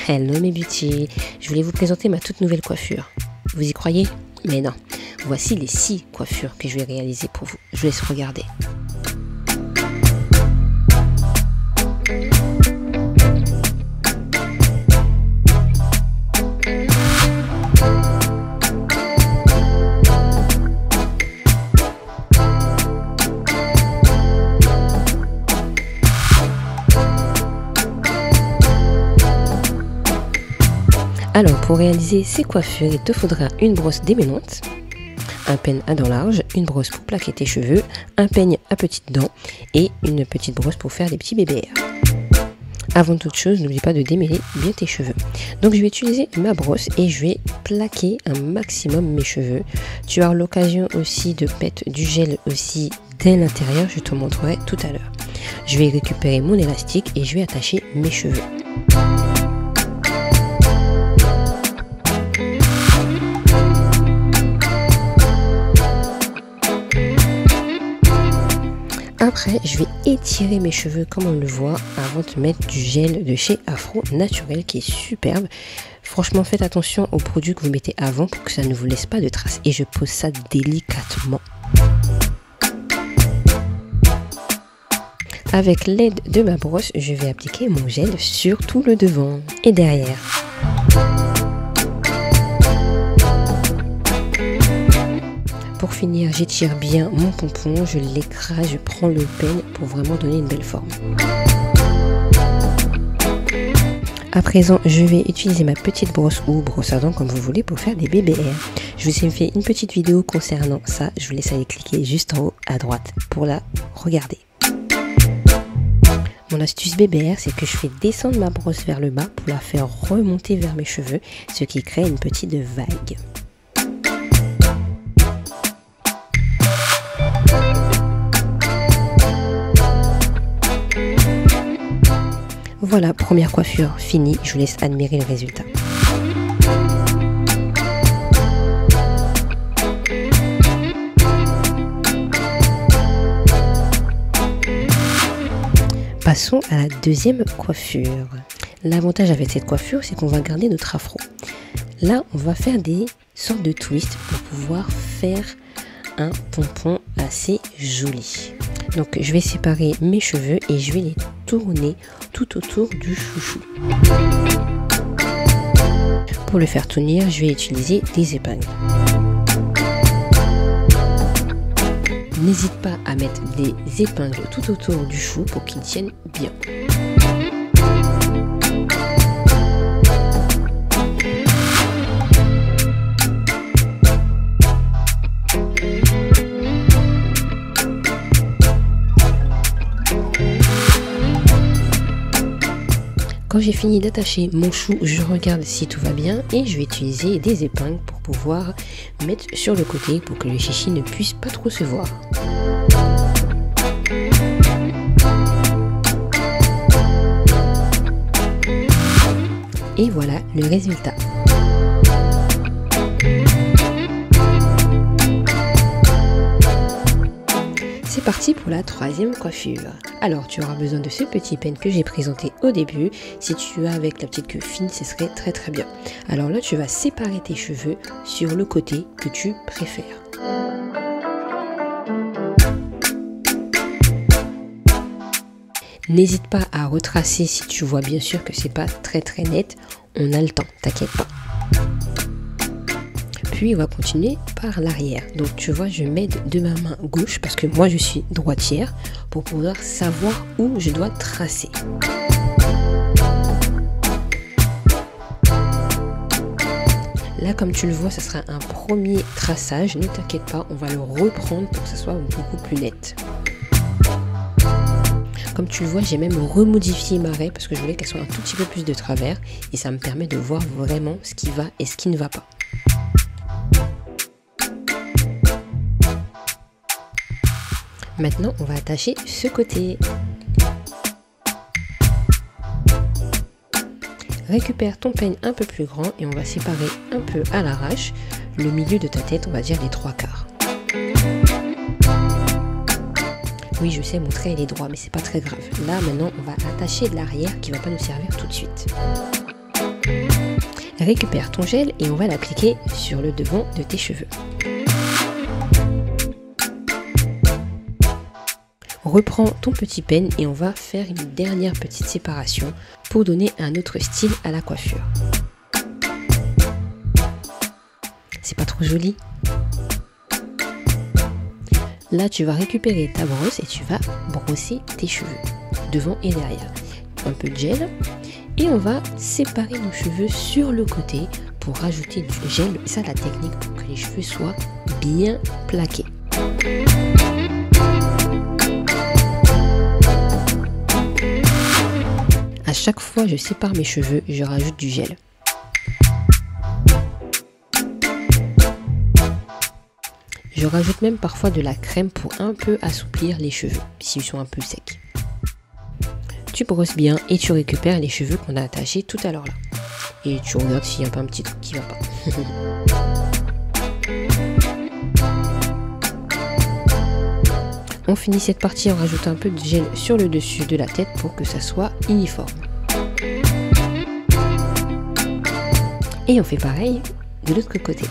Hello mes beauty, je voulais vous présenter ma toute nouvelle coiffure. Vous y croyez? Mais non, voici les 6 coiffures que je vais réaliser pour vous. Je vous laisse regarder. Alors, pour réaliser ces coiffures, il te faudra une brosse démêlante, un peigne à dents larges, une brosse pour plaquer tes cheveux, un peigne à petites dents et une petite brosse pour faire des petits bébés. Avant toute chose, n'oublie pas de démêler bien tes cheveux. Donc, je vais utiliser ma brosse et je vais plaquer un maximum mes cheveux. Tu auras l'occasion aussi de mettre du gel aussi dès l'intérieur, je te montrerai tout à l'heure. Je vais récupérer mon élastique et je vais attacher mes cheveux. Après, je vais étirer mes cheveux comme on le voit avant de mettre du gel de chez Afro Naturel qui est superbe. Franchement, faites attention aux produits que vous mettez avant pour que ça ne vous laisse pas de traces. Et je pose ça délicatement. Avec l'aide de ma brosse, je vais appliquer mon gel sur tout le devant et derrière. Pour finir, j'étire bien mon pompon, je l'écrase, je prends le peigne pour vraiment donner une belle forme. À présent, je vais utiliser ma petite brosse ou brosse à dents comme vous voulez pour faire des BBR. Je vous ai fait une petite vidéo concernant ça, je vous laisse aller cliquer juste en haut à droite pour la regarder. Mon astuce BBR, c'est que je fais descendre ma brosse vers le bas pour la faire remonter vers mes cheveux, ce qui crée une petite vague. Voilà, première coiffure finie, je vous laisse admirer le résultat. Passons à la deuxième coiffure. L'avantage avec cette coiffure, c'est qu'on va garder notre afro. Là, on va faire des sortes de twists pour pouvoir faire un pompon assez joli. Donc je vais séparer mes cheveux et je vais les tourner tout autour du chouchou. Pour le faire tenir, je vais utiliser des épingles. N'hésite pas à mettre des épingles tout autour du chou pour qu'ils tiennent bien. Quand j'ai fini d'attacher mon chou, je regarde si tout va bien et je vais utiliser des épingles pour pouvoir mettre sur le côté pour que le chichi ne puisse pas trop se voir. Et voilà le résultat. C'est parti pour la troisième coiffure. Alors tu auras besoin de ce petit peigne que j'ai présenté au début. Si tu as avec la petite queue fine, ce serait très bien. Alors là tu vas séparer tes cheveux sur le côté que tu préfères. N'hésite pas à retracer si tu vois bien sûr que c'est pas très net. On a le temps, t'inquiète pas. Puis on va continuer par l'arrière. Donc tu vois, je m'aide de ma main gauche parce que moi je suis droitière pour pouvoir savoir où je dois tracer. Là comme tu le vois, ça sera un premier traçage. Ne t'inquiète pas, on va le reprendre pour que ça soit beaucoup plus net. Comme tu le vois, j'ai même remodifié ma raie parce que je voulais qu'elle soit un tout petit peu plus de travers et ça me permet de voir vraiment ce qui va et ce qui ne va pas. Maintenant, on va attacher ce côté. Récupère ton peigne un peu plus grand et on va séparer un peu à l'arrache le milieu de ta tête, on va dire les 3/4. Oui, je sais, mon trait il est droit, mais c'est pas très grave. Là, maintenant, on va attacher de l'arrière qui va pas nous servir tout de suite. Récupère ton gel et on va l'appliquer sur le devant de tes cheveux. Reprends ton petit peigne et on va faire une dernière petite séparation pour donner un autre style à la coiffure. C'est pas trop joli? Là, tu vas récupérer ta brosse et tu vas brosser tes cheveux, devant et derrière. Un peu de gel et on va séparer nos cheveux sur le côté pour rajouter du gel. C'est ça la technique pour que les cheveux soient bien plaqués. À chaque fois que je sépare mes cheveux, je rajoute du gel. Je rajoute même parfois de la crème pour un peu assouplir les cheveux, s'ils sont un peu secs. Tu brosses bien et tu récupères les cheveux qu'on a attachés tout à l'heure là. Et tu regardes s'il n'y a pas un petit truc qui va pas. On finit cette partie en rajoutant un peu de gel sur le dessus de la tête pour que ça soit uniforme. Et on fait pareil de l'autre côté.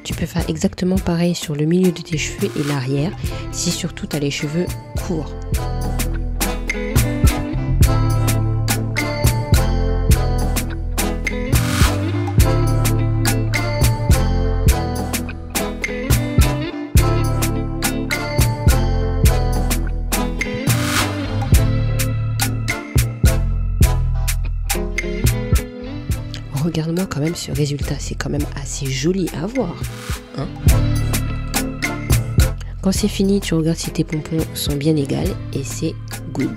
Tu peux faire exactement pareil sur le milieu de tes cheveux et l'arrière, si surtout tu as les cheveux courts. Regarde-moi quand même ce résultat, c'est quand même assez joli à voir. Hein? Quand c'est fini, tu regardes si tes pompons sont bien égales et c'est good.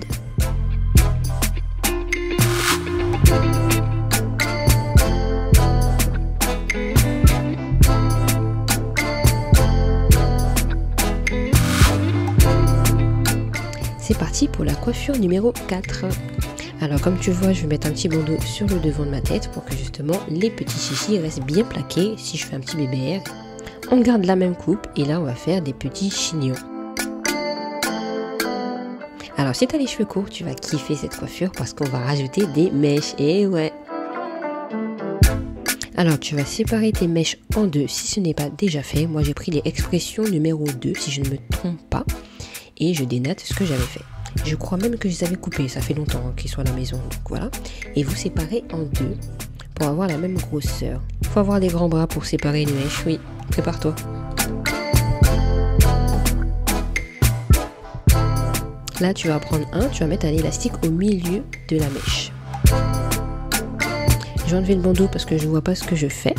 C'est parti pour la coiffure numéro 4. Alors comme tu vois, je vais mettre un petit bandeau sur le devant de ma tête pour que justement les petits chichis restent bien plaqués. Si je fais un petit bébé, on garde la même coupe et là on va faire des petits chignons. Alors si tu as les cheveux courts, tu vas kiffer cette coiffure parce qu'on va rajouter des mèches. Et ouais. Alors tu vas séparer tes mèches en deux si ce n'est pas déjà fait. Moi j'ai pris les expressions numéro 2 si je ne me trompe pas et je dénote ce que j'avais fait. Je crois même que je les avais coupés, ça fait longtemps qu'ils sont à la maison, donc voilà. Et vous séparez en deux pour avoir la même grosseur. Il faut avoir des grands bras pour séparer les mèches, oui, prépare-toi. Là, tu vas prendre tu vas mettre un élastique au milieu de la mèche. Je vais enlever le bandeau parce que je ne vois pas ce que je fais.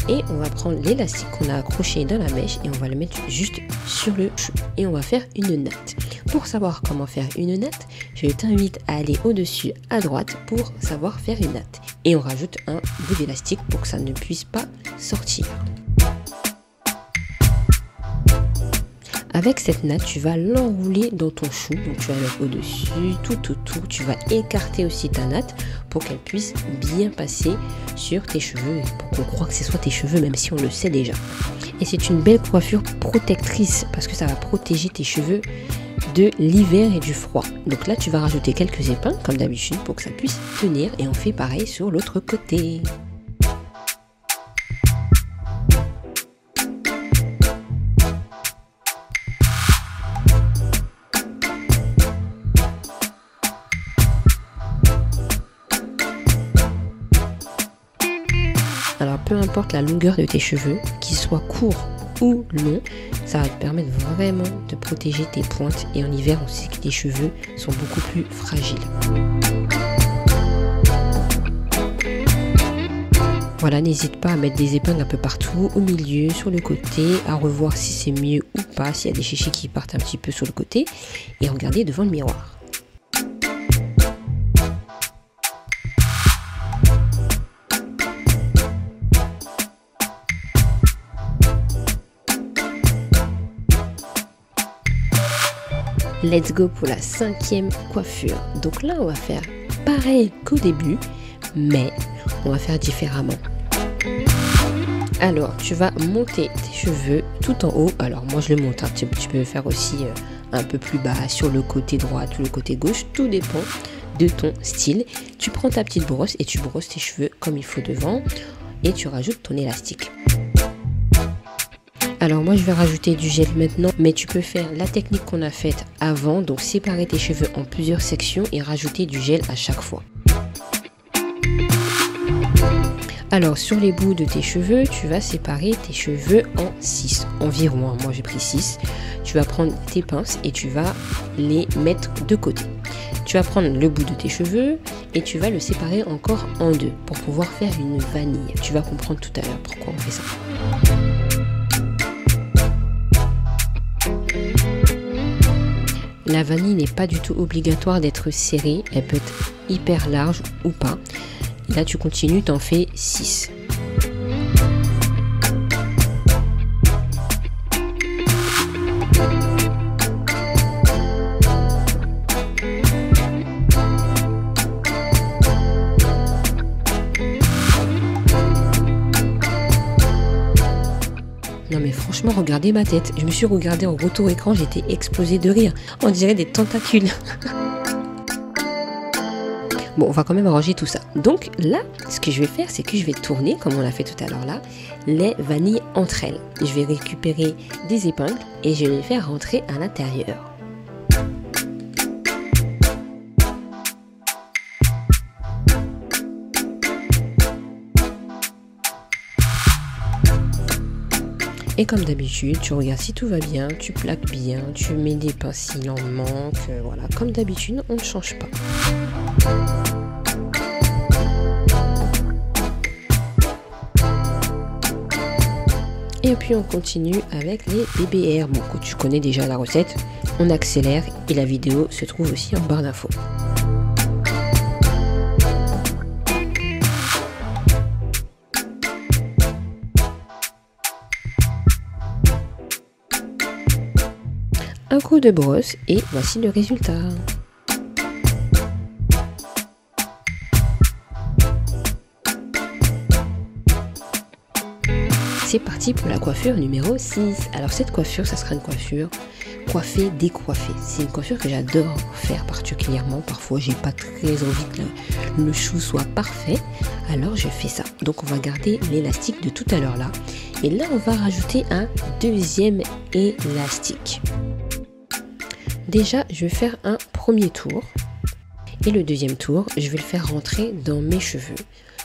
Et on va prendre l'élastique qu'on a accroché dans la mèche et on va le mettre juste sur le chou. Et on va faire une natte. Pour savoir comment faire une natte, je t'invite à aller au-dessus à droite pour savoir faire une natte. Et on rajoute un bout d'élastique pour que ça ne puisse pas sortir. Avec cette natte, tu vas l'enrouler dans ton chou. Donc tu vas le mettre au-dessus, tout autour. Tu vas écarter aussi ta natte pour qu'elle puisse bien passer sur tes cheveux et pour qu'on croie que ce soit tes cheveux, même si on le sait déjà. Et c'est une belle coiffure protectrice parce que ça va protéger tes cheveux de l'hiver et du froid. Donc là, tu vas rajouter quelques épingles comme d'habitude pour que ça puisse tenir et on fait pareil sur l'autre côté. Alors peu importe la longueur de tes cheveux, qu'ils soient courts ou longs, ça va te permettre vraiment de protéger tes pointes et en hiver on sait que tes cheveux sont beaucoup plus fragiles. Voilà, n'hésite pas à mettre des épingles un peu partout, au milieu, sur le côté, à revoir si c'est mieux ou pas, s'il y a des chichis qui partent un petit peu sur le côté et regarder devant le miroir. Let's go pour la 5e coiffure. Donc là, on va faire pareil qu'au début, mais on va faire différemment. Alors, tu vas monter tes cheveux tout en haut. Alors, moi, je le monte. Tu peux le faire aussi un peu plus bas, sur le côté droit ou le côté gauche. Tout dépend de ton style. Tu prends ta petite brosse et tu brosses tes cheveux comme il faut devant. Et tu rajoutes ton élastique. Alors, moi, je vais rajouter du gel maintenant. Mais tu peux faire la technique qu'on a faite avant. Donc, séparer tes cheveux en plusieurs sections et rajouter du gel à chaque fois. Alors, sur les bouts de tes cheveux, tu vas séparer tes cheveux en 6 environ. Moi, j'ai pris 6. Tu vas prendre tes pinces et tu vas les mettre de côté. Tu vas prendre le bout de tes cheveux et tu vas le séparer encore en 2 pour pouvoir faire une vanille. Tu vas comprendre tout à l'heure pourquoi on fait ça. La vanille n'est pas du tout obligatoire d'être serrée. Elle peut être hyper large ou pas. Là, tu continues, t'en fais 6. Non mais franchement, regardez ma tête. Je me suis regardée en retour écran, j'étais explosée de rire. On dirait des tentacules. Bon, on va quand même arranger tout ça. Donc là, ce que je vais faire, c'est que je vais tourner, comme on l'a fait tout à l'heure là, les vanilles entre elles. Je vais récupérer des épingles et je vais les faire rentrer à l'intérieur. Et comme d'habitude, tu regardes si tout va bien, tu plaques bien, tu mets des pinces s'il en manque, voilà. Comme d'habitude, on ne change pas. Et puis on continue avec les BBR. Bon, tu connais déjà la recette, on accélère et la vidéo se trouve aussi en barre d'infos. Un coup de brosse et voici le résultat. C'est parti pour la coiffure numéro 6. Alors cette coiffure, ça sera une coiffure coiffée, décoiffée. C'est une coiffure que j'adore faire particulièrement. Parfois, j'ai pas très envie que le chou soit parfait. Alors je fais ça. Donc on va garder l'élastique de tout à l'heure là. Et là, on va rajouter un deuxième élastique. Déjà, je vais faire un premier tour. Et le deuxième tour, je vais le faire rentrer dans mes cheveux.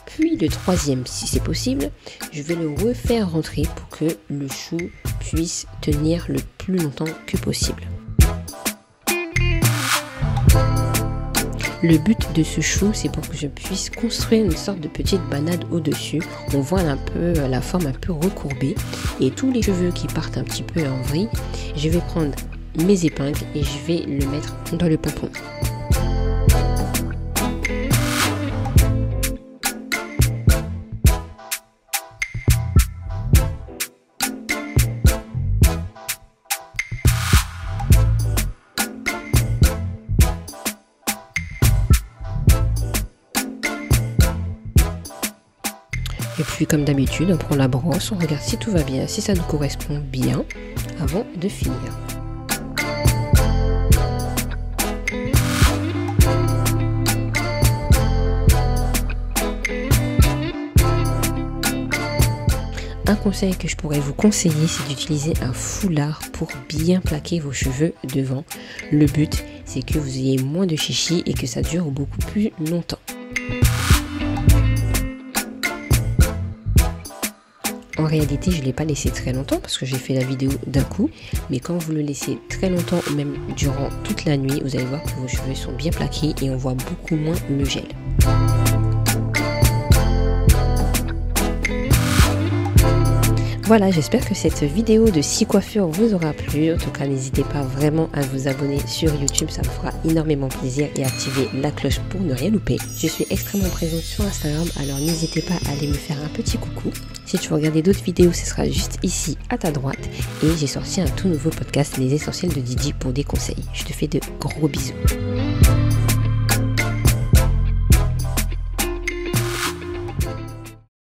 Puis le troisième, si c'est possible, je vais le refaire rentrer pour que le chou puisse tenir le plus longtemps que possible. Le but de ce chou, c'est pour que je puisse construire une sorte de petite banane au-dessus. On voit un peu la forme un peu recourbée. Et tous les cheveux qui partent un petit peu en vrille, je vais prendre mes épingles et je vais le mettre dans le pompon. Et puis comme d'habitude, on prend la brosse, on regarde si tout va bien, si ça nous correspond bien, avant de finir. Un conseil que je pourrais vous conseiller, c'est d'utiliser un foulard pour bien plaquer vos cheveux devant. Le but, c'est que vous ayez moins de chichis et que ça dure beaucoup plus longtemps. En réalité, je ne l'ai pas laissé très longtemps parce que j'ai fait la vidéo d'un coup. Mais quand vous le laissez très longtemps, même durant toute la nuit, vous allez voir que vos cheveux sont bien plaqués et on voit beaucoup moins le gel. Voilà, j'espère que cette vidéo de 6 coiffures vous aura plu. En tout cas, n'hésitez pas vraiment à vous abonner sur YouTube, ça me fera énormément plaisir, et activer la cloche pour ne rien louper. Je suis extrêmement présente sur Instagram, alors n'hésitez pas à aller me faire un petit coucou. Si tu veux regarder d'autres vidéos, ce sera juste ici à ta droite. Et j'ai sorti un tout nouveau podcast, Les Essentiels de Didi, pour des conseils. Je te fais de gros bisous.